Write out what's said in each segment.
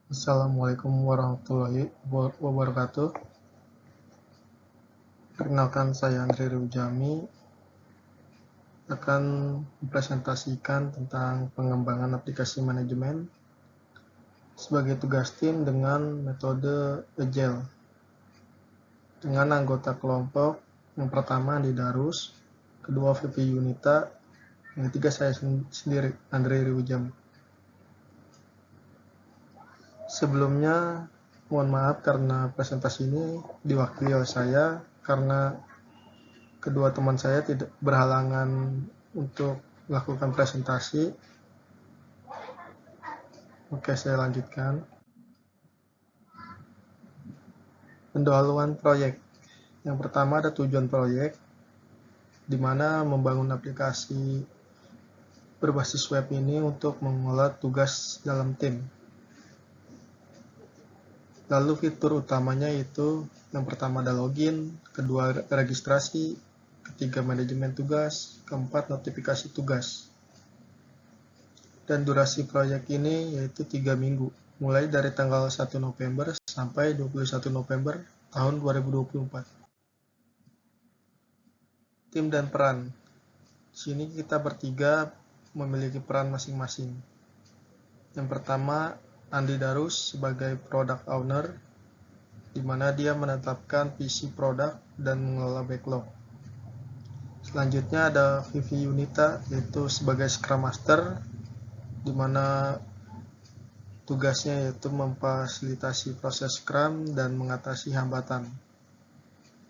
Assalamualaikum warahmatullahi wabarakatuh. Perkenalkan, saya Andri Rujami akan mempresentasikan tentang pengembangan aplikasi manajemen sebagai tugas tim dengan metode Agile dengan anggota kelompok yang pertama Andi Darus, kedua Vivi Yunita, yang ketiga saya sendiri Andri Rujami. Sebelumnya mohon maaf karena presentasi ini diwakili oleh saya karena kedua teman saya tidak berhalangan untuk melakukan presentasi. Oke, saya lanjutkan. Pendahuluan proyek. Yang pertama ada tujuan proyek, di mana membangun aplikasi berbasis web ini untuk mengolah tugas dalam tim. Lalu fitur utamanya itu yang pertama ada login, kedua registrasi, ketiga manajemen tugas, keempat notifikasi tugas. Dan durasi proyek ini yaitu 3 minggu, mulai dari tanggal 1 November sampai 21 November tahun 2024. Tim dan peran. Di sini kita bertiga memiliki peran masing-masing. Yang pertama, Andi Darus sebagai product owner, di mana dia menetapkan visi produk dan mengelola backlog. Selanjutnya ada Vivi Yunita, yaitu sebagai Scrum Master, di mana tugasnya yaitu memfasilitasi proses Scrum dan mengatasi hambatan.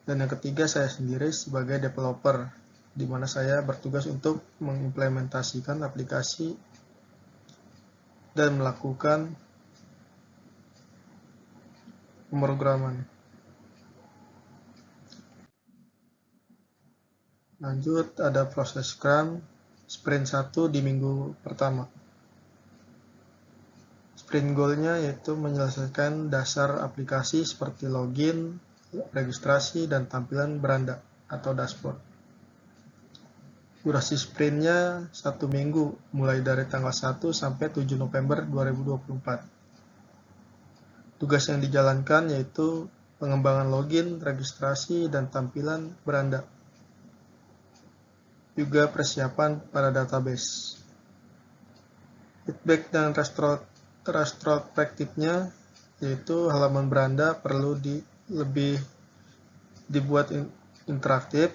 Dan yang ketiga saya sendiri sebagai developer, di mana saya bertugas untuk mengimplementasikan aplikasi dan melakukan pemrograman. Lanjut ada proses Scrum sprint 1 di minggu pertama. Sprint goal-nya yaitu menyelesaikan dasar aplikasi seperti login, registrasi, dan tampilan beranda atau dashboard. Durasi sprintnya 1 minggu, mulai dari tanggal 1 sampai 7 November 2024. Tugas yang dijalankan yaitu pengembangan login, registrasi, dan tampilan beranda. Juga persiapan pada database. Feedback dan retrospektifnya yaitu halaman beranda perlu dibuat interaktif,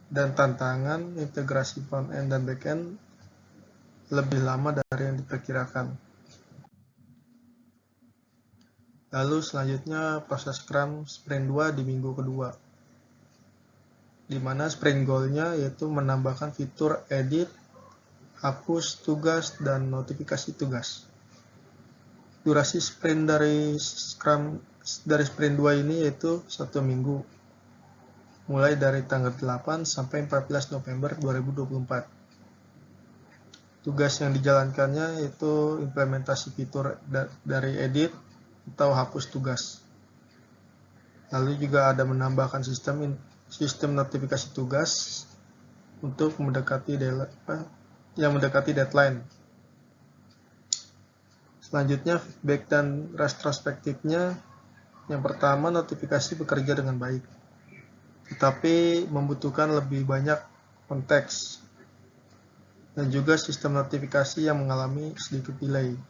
dan tantangan integrasi front-end dan back-end lebih lama dari yang diperkirakan. Lalu selanjutnya proses Scrum Sprint 2 di minggu kedua, di mana sprint goal-nya yaitu menambahkan fitur edit, hapus tugas, dan notifikasi tugas. Durasi sprint dari sprint 2 ini yaitu 1 minggu, mulai dari tanggal 8 sampai 14 November 2024. Tugas yang dijalankannya yaitu implementasi fitur dari edit atau hapus tugas. Lalu juga ada menambahkan sistem notifikasi tugas untuk mendekati deadline. Selanjutnya feedback dan retrospektifnya. Yang pertama, notifikasi bekerja dengan baik, tetapi membutuhkan lebih banyak konteks, dan juga sistem notifikasi yang mengalami sedikit delay.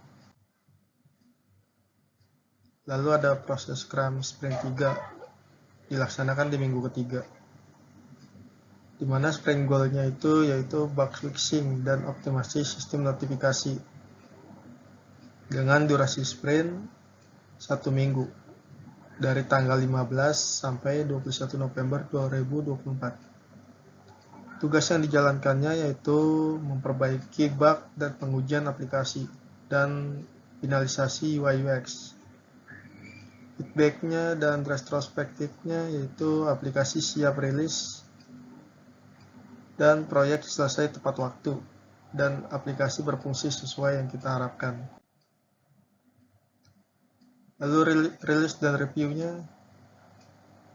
Lalu ada proses Scrum Sprint 3 dilaksanakan di minggu ketiga, di mana sprint goal-nya itu yaitu bug fixing dan optimasi sistem notifikasi dengan durasi sprint 1 minggu dari tanggal 15 sampai 21 November 2024. Tugas yang dijalankannya yaitu memperbaiki bug dan pengujian aplikasi dan finalisasi UI UX. Feedbacknya dan retrospektifnya yaitu aplikasi siap rilis dan proyek selesai tepat waktu dan aplikasi berfungsi sesuai yang kita harapkan. Lalu rilis dan reviewnya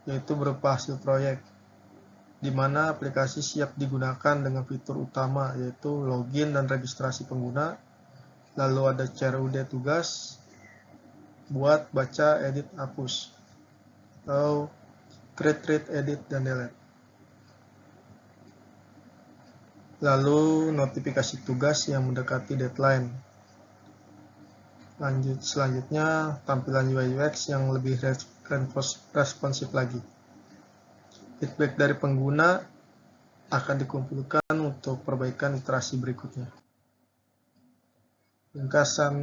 yaitu berupa hasil proyek, di mana aplikasi siap digunakan dengan fitur utama yaitu login dan registrasi pengguna. Lalu ada CRUD tugas, buat baca, edit, hapus, atau create, read, edit, dan delete. Lalu notifikasi tugas yang mendekati deadline. Selanjutnya tampilan UI UX yang lebih responsif lagi. Feedback dari pengguna akan dikumpulkan untuk perbaikan iterasi berikutnya. Ringkasan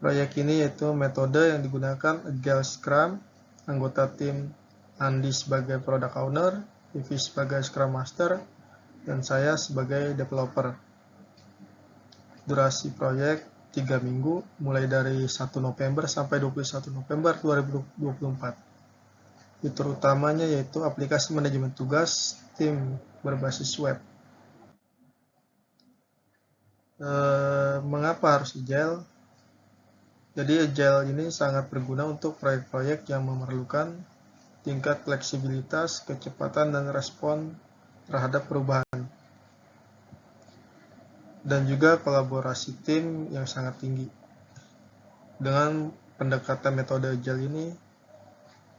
proyek ini yaitu metode yang digunakan Agile Scrum, anggota tim Andi sebagai Product Owner, Vivi sebagai Scrum Master, dan saya sebagai developer. Durasi proyek 3 minggu, mulai dari 1 November sampai 21 November 2024. Fitur utamanya yaitu aplikasi manajemen tugas tim berbasis web. Mengapa harus Agile? Jadi Agile ini sangat berguna untuk proyek-proyek yang memerlukan tingkat fleksibilitas, kecepatan, dan respon terhadap perubahan. Dan juga kolaborasi tim yang sangat tinggi. Dengan pendekatan metode Agile ini,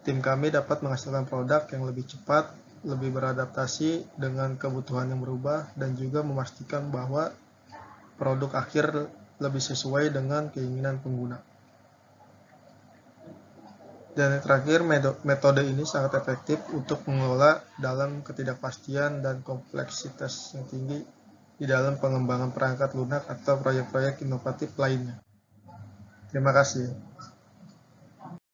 tim kami dapat menghasilkan produk yang lebih cepat, lebih beradaptasi dengan kebutuhan yang berubah, dan juga memastikan bahwa produk akhir lebih sesuai dengan keinginan pengguna. Dan yang terakhir, metode ini sangat efektif untuk mengelola dalam ketidakpastian dan kompleksitas yang tinggi di dalam pengembangan perangkat lunak atau proyek-proyek inovatif lainnya. Terima kasih.